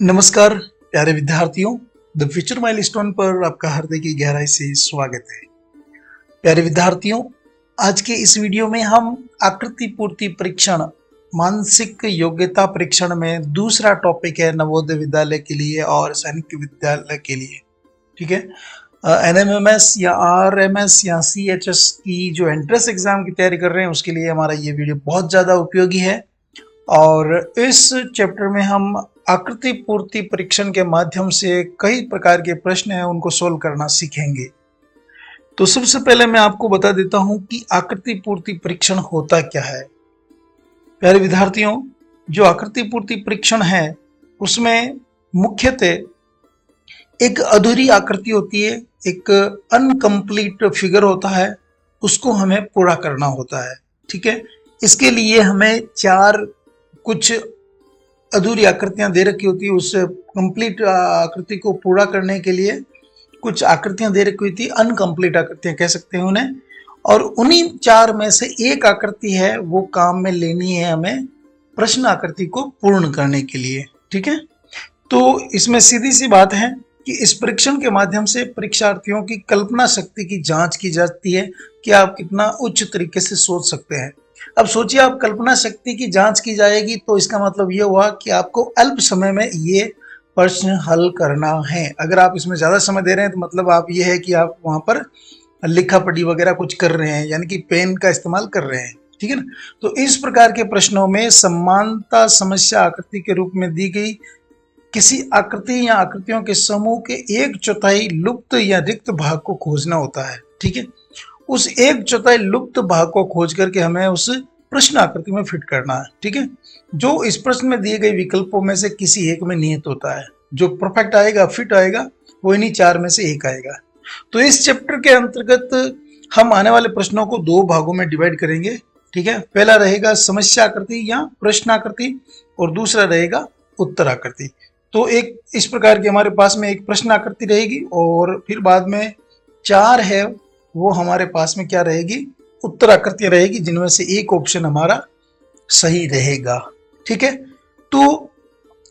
नमस्कार प्यारे विद्यार्थियों, द फ्यूचर माइलस्टोन पर आपका हार्दिक गहराई से स्वागत है। प्यारे विद्यार्थियों, आज के इस वीडियो में हम आकृति पूर्ति परीक्षण मानसिक योग्यता परीक्षण में दूसरा टॉपिक है नवोदय विद्यालय के लिए और सैनिक विद्यालय के लिए। ठीक है, एनएमएमएस या आरएमएस या सीएचएस की जो एंट्रेंस एग्जाम की तैयारी कर रहे हैं उसके लिए हमारा ये वीडियो बहुत ज़्यादा उपयोगी है। और इस चैप्टर में हम आकृति पूर्ति परीक्षण के माध्यम से कई प्रकार के प्रश्न हैं उनको सोल्व करना सीखेंगे। तो सबसे पहले मैं आपको बता देता हूं कि आकृति पूर्ति परीक्षण होता क्या है। प्यारे विद्यार्थियों, जो आकृति पूर्ति परीक्षण है उसमें मुख्यतः एक अधूरी आकृति होती है, एक अनकंप्लीट फिगर होता है, उसको हमें पूरा करना होता है। ठीक है, इसके लिए हमें चार कुछ अधूरी आकृतियां दे रखी होती है। उस कंप्लीट आकृति को पूरा करने के लिए कुछ आकृतियां दे रखी होती है, अनकंप्लीट आकृतियां कह सकते हैं उन्हें। और उन्हीं चार में से एक आकृति है वो काम में लेनी है हमें प्रश्न आकृति को पूर्ण करने के लिए। ठीक है, तो इसमें सीधी सी बात है कि इस परीक्षण के माध्यम से परीक्षार्थियों की कल्पना शक्ति की जांच की जाती है कि आप कितना उच्च तरीके से सोच सकते हैं। अब सोचिए, आप कल्पना शक्ति की जांच की जाएगी तो इसका मतलब ये हुआ कि आपको अल्प समय में ये प्रश्न हल करना है। अगर आप इसमें ज़्यादा समय दे रहे हैं तो मतलब आप ये है कि आप वहाँ पर लिखा पढ़ी वगैरह कुछ कर रहे हैं, यानी कि पेन का इस्तेमाल कर रहे हैं। ठीक है ना, तो इस प्रकार के प्रश्नों में समानता समस्या आकृति के रूप में दी गई किसी आकृति या आकृतियों के समूह के 1/4 लुप्त या रिक्त भाग को खोजना होता है। ठीक है, उस 1/4 लुप्त भाग को खोज करके हमें उस प्रश्न आकृति में फिट करना है। ठीक है, जो इस प्रश्न में दिए गए विकल्पों में से किसी एक में निहित होता है। जो परफेक्ट आएगा, फिट आएगा, वो इन्हीं चार में से एक आएगा। तो इस चैप्टर के अंतर्गत हम आने वाले प्रश्नों को दो भागों में डिवाइड करेंगे। ठीक है, पहला रहेगा समस्या आकृति या प्रश्न आकृति और दूसरा रहेगा उत्तर आकृति। तो एक इस प्रकार की हमारे पास में एक प्रश्न आकृति रहेगी और फिर बाद में चार है वो हमारे पास में क्या रहेगी, उत्तर आकृतियां रहेगी, जिनमें से एक ऑप्शन हमारा सही रहेगा। ठीक है, तो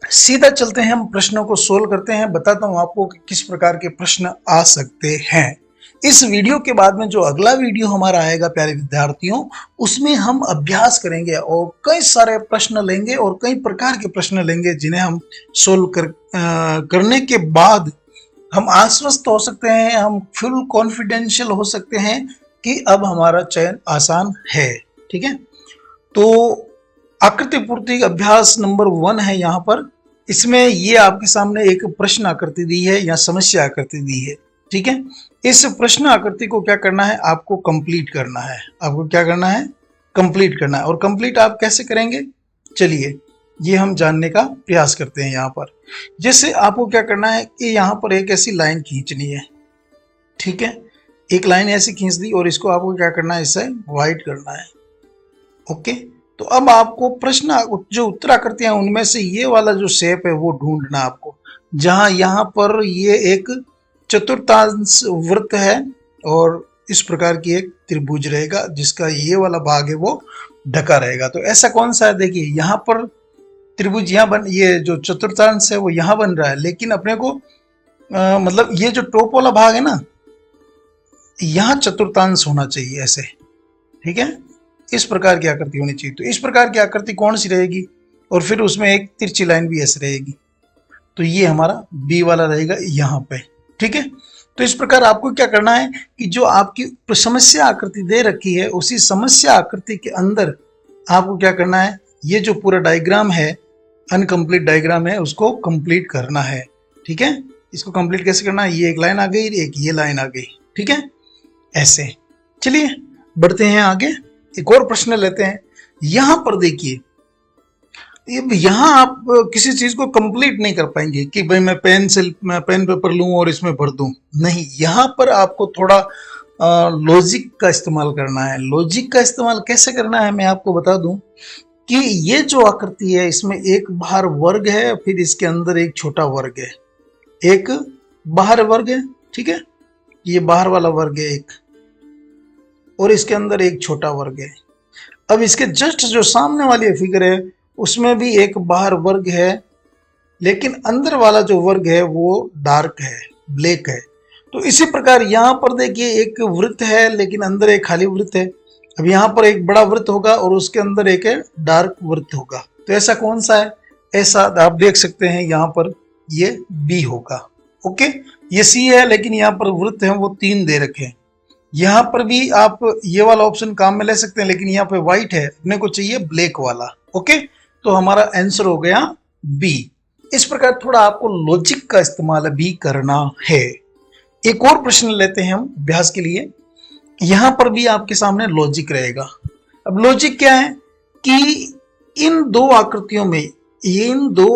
सीधा चलते हैं, हम प्रश्नों को सोल्व करते हैं। बताता हूं आपको कि किस प्रकार के प्रश्न आ सकते हैं। इस वीडियो के बाद में जो अगला वीडियो हमारा आएगा प्यारे विद्यार्थियों, उसमें हम अभ्यास करेंगे और कई सारे प्रश्न लेंगे और कई प्रकार के प्रश्न लेंगे जिन्हें हम सोल्व करने के बाद हम आश्वस्त हो सकते हैं, हम फुल कॉन्फिडेंशियल हो सकते हैं कि अब हमारा चयन आसान है। ठीक है, तो आकृति पूर्ति अभ्यास नंबर 1 है यहाँ पर। इसमें ये आपके सामने एक प्रश्न आकृति दी है या समस्या आकृति दी है। ठीक है, इस प्रश्न आकृति को क्या करना है, आपको कंप्लीट करना है। आपको क्या करना है, कंप्लीट करना है। और कंप्लीट आप कैसे करेंगे, चलिए ये हम जानने का प्रयास करते हैं। यहाँ पर जैसे आपको क्या करना है कि यहाँ पर एक ऐसी लाइन खींचनी है। ठीक है, एक लाइन ऐसी खींच दी और इसको आपको क्या करना है, इससे वाइड करना है। ओके, तो अब आपको प्रश्न जो उत्तर आकृतियां उनमें से ये वाला जो शेप है वो ढूंढना आपको, जहां यहाँ पर ये एक चतुर्थांश वृत्त है और इस प्रकार की एक त्रिभुज रहेगा जिसका ये वाला भाग है वो ढका रहेगा। तो ऐसा कौन सा है, देखिए यहाँ पर त्रिभुज यहाँ ये जो चतुर्थांश है वो यहाँ बन रहा है, लेकिन अपने को मतलब ये जो टॉप वाला भाग है ना, यहाँ चतुर्थांश होना चाहिए ऐसे। ठीक है, इस प्रकार की आकृति होनी चाहिए। तो इस प्रकार की आकृति कौन सी रहेगी, और फिर उसमें एक तिरछी लाइन भी ऐसे रहेगी। तो ये हमारा बी वाला रहेगा यहाँ पे। ठीक है, तो इस प्रकार आपको क्या करना है कि जो आपकी समस्या आकृति दे रखी है उसी समस्या आकृति के अंदर आपको क्या करना है, ये जो पूरा डायग्राम है, अनकंप्लीट डायग्राम है, उसको कंप्लीट करना है। ठीक है, इसको कंप्लीट कैसे करना है, ये एक लाइन आ गई, एक ये लाइन आ गई। ठीक है, ऐसे। चलिए बढ़ते हैं आगे, एक और प्रश्न लेते हैं। यहां पर देखिए, यहां आप किसी चीज को कंप्लीट नहीं कर पाएंगे कि भाई मैं पेन पेपर लूं और इसमें भर दूं, नहीं। यहां पर आपको थोड़ा लॉजिक का इस्तेमाल करना है। लॉजिक का इस्तेमाल कैसे करना है मैं आपको बता दूं कि ये जो आकृति है इसमें एक बाहर वर्ग है, फिर इसके अंदर एक छोटा वर्ग है, एक बाहर वर्ग है। ठीक है, ये बाहर वाला वर्ग है एक, और इसके अंदर एक छोटा वर्ग है। अब इसके जस्ट जो सामने वाली फिगर है उसमें भी एक बाहर वर्ग है लेकिन अंदर वाला जो वर्ग है वो डार्क है, ब्लैक है। तो इसी प्रकार यहाँ पर देखिए एक वृत्त है लेकिन अंदर एक खाली वृत्त है। अब यहाँ पर एक बड़ा वृत्त होगा और उसके अंदर एक डार्क वृत्त होगा। तो ऐसा कौन सा है? ऐसा आप देख सकते हैं यहाँ पर ये बी होगा। ओके, ये सी है लेकिन यहाँ पर वृत्त है वो 3 दे रखे हैं। यहाँ पर भी आप ये वाला ऑप्शन काम में ले सकते हैं लेकिन यहाँ पे व्हाइट है, अपने को चाहिए ब्लैक वाला। ओके, तो हमारा आंसर हो गया बी। इस प्रकार थोड़ा आपको लॉजिक का इस्तेमाल भी करना है। एक और प्रश्न लेते हैं हम अभ्यास के लिए। यहां पर भी आपके सामने लॉजिक रहेगा। अब लॉजिक क्या है कि इन दो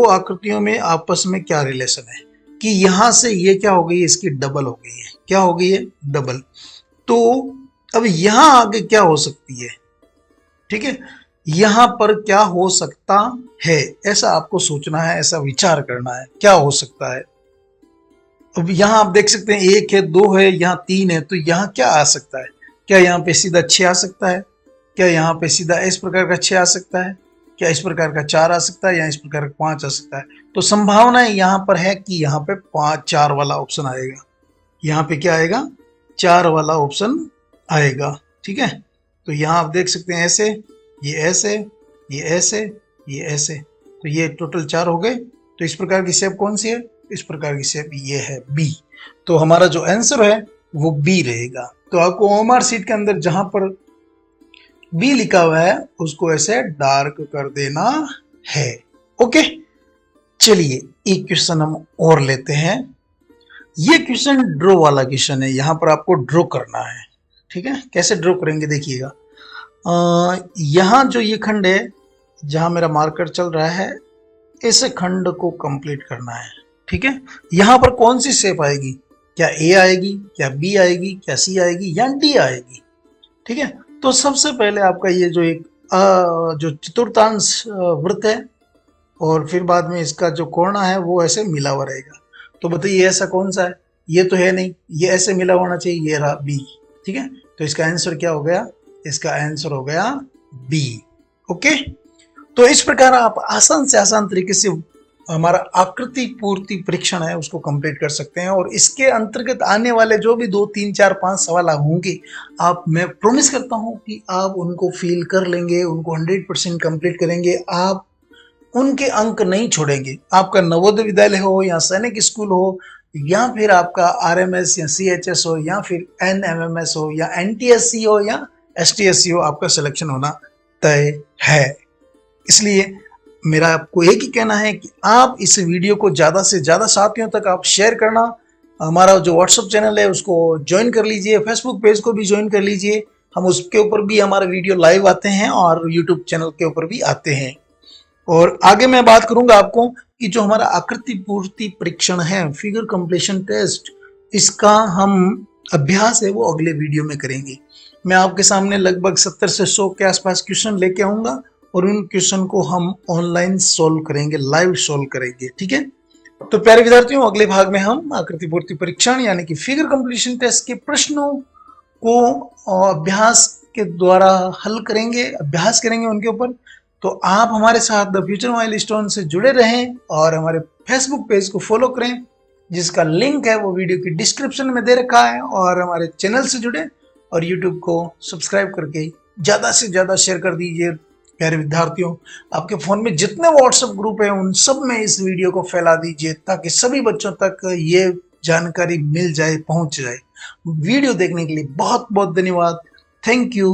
आकृतियों में आपस में क्या रिलेशन है कि यहां से ये क्या हो गई है, इसकी डबल हो गई है। क्या हो गई है? डबल। तो अब यहां आगे क्या हो सकती है? ठीक है, यहां पर क्या हो सकता है, ऐसा आपको सोचना है, ऐसा विचार करना है क्या हो सकता है। अब यहाँ आप देख सकते हैं 1 है, 2 है, यहाँ 3 है, तो यहाँ क्या आ सकता है? क्या यहाँ पे सीधा 6 आ सकता है? क्या यहाँ पे सीधा इस प्रकार का 6 आ सकता है? क्या इस प्रकार का 4 आ सकता है या इस प्रकार का 5 आ सकता है? तो संभावना यहाँ पर है कि यहाँ पे 4 वाला ऑप्शन आएगा। यहाँ पे क्या आएगा? 4 वाला ऑप्शन आएगा। ठीक है, तो यहाँ आप देख सकते हैं ऐसे, ये ऐसे, ये ऐसे, ये ऐसे, तो ये टोटल 4 हो गए। तो इस प्रकार की शेप कौन सी है? इस प्रकार की शेप ये है बी। तो हमारा जो आंसर है वो बी रहेगा। तो आपको ओएमआर शीट के अंदर जहां पर बी लिखा हुआ है उसको ऐसे डार्क कर देना है। ओके, चलिए एक क्वेश्चन हम और लेते हैं। ये क्वेश्चन ड्रॉ वाला क्वेश्चन है, यहां पर आपको ड्रॉ करना है। ठीक है, कैसे ड्रॉ करेंगे देखिएगा। यहां जो ये खंड है जहां मेरा मार्कर चल रहा है, इस खंड को कंप्लीट करना है। ठीक है, यहां पर कौन सी शेप आएगी? क्या ए आएगी, क्या बी आएगी, क्या सी आएगी या डी आएगी? ठीक है, तो सबसे पहले आपका ये जो एक जो चतुर्थांश वृत्त है और फिर बाद में इसका जो कोना है वो ऐसे मिला हुआ रहेगा। तो बताइए ऐसा कौन सा है? ये तो है नहीं, ये ऐसे मिला होना चाहिए, ये रहा बी। ठीक है, तो इसका आंसर क्या हो गया? इसका आंसर हो गया बी। ओके, तो इस प्रकार आप आसान से आसान तरीके से हमारा आकृति पूर्ति परीक्षण है उसको कंप्लीट कर सकते हैं। और इसके अंतर्गत आने वाले जो भी 2, 3, 4, 5 सवाल होंगे, आप मैं प्रॉमिस करता हूं कि आप उनको फील कर लेंगे, उनको 100% कंप्लीट करेंगे। आप उनके अंक नहीं छोड़ेंगे। आपका नवोदय विद्यालय हो या सैनिक स्कूल हो या फिर आपका आरएमएस या सीएचएस हो या फिर एनएमएमएस हो या एनटीएससी हो या एसटीएससी हो, आपका सिलेक्शन होना तय है। इसलिए मेरा आपको एक ही कहना है कि आप इस वीडियो को ज़्यादा से ज़्यादा साथियों तक आप शेयर करना। हमारा जो व्हाट्सएप चैनल है उसको ज्वाइन कर लीजिए, फेसबुक पेज को भी ज्वाइन कर लीजिए। हम उसके ऊपर भी हमारे वीडियो लाइव आते हैं और यूट्यूब चैनल के ऊपर भी आते हैं। और आगे मैं बात करूंगा आपको कि जो हमारा आकृति पूर्ति परीक्षण है, फिगर कंप्लीशन टेस्ट, इसका हम अभ्यास है वो अगले वीडियो में करेंगे। मैं आपके सामने लगभग 70 से 100 के आसपास क्वेश्चन लेके आऊंगा और उन क्वेश्चन को हम ऑनलाइन सोल्व करेंगे, लाइव सोल्व करेंगे। ठीक है, तो प्यारे विद्यार्थियों, अगले भाग में हम आकृति पूर्ति परीक्षण यानी कि फिगर कंप्लीशन टेस्ट के प्रश्नों को अभ्यास के द्वारा हल करेंगे, अभ्यास करेंगे उनके ऊपर। तो आप हमारे साथ द फ्यूचर माइलस्टोन से जुड़े रहें और हमारे फेसबुक पेज को फॉलो करें, जिसका लिंक है वो वीडियो की डिस्क्रिप्शन में दे रखा है। और हमारे चैनल से जुड़े और यूट्यूब को सब्सक्राइब करके ज़्यादा से ज़्यादा शेयर कर दीजिए। प्यारे विद्यार्थियों, आपके फ़ोन में जितने व्हाट्सएप ग्रुप हैं उन सब में इस वीडियो को फैला दीजिए ताकि सभी बच्चों तक ये जानकारी मिल जाए, पहुंच जाए। वीडियो देखने के लिए बहुत बहुत धन्यवाद। Thank you.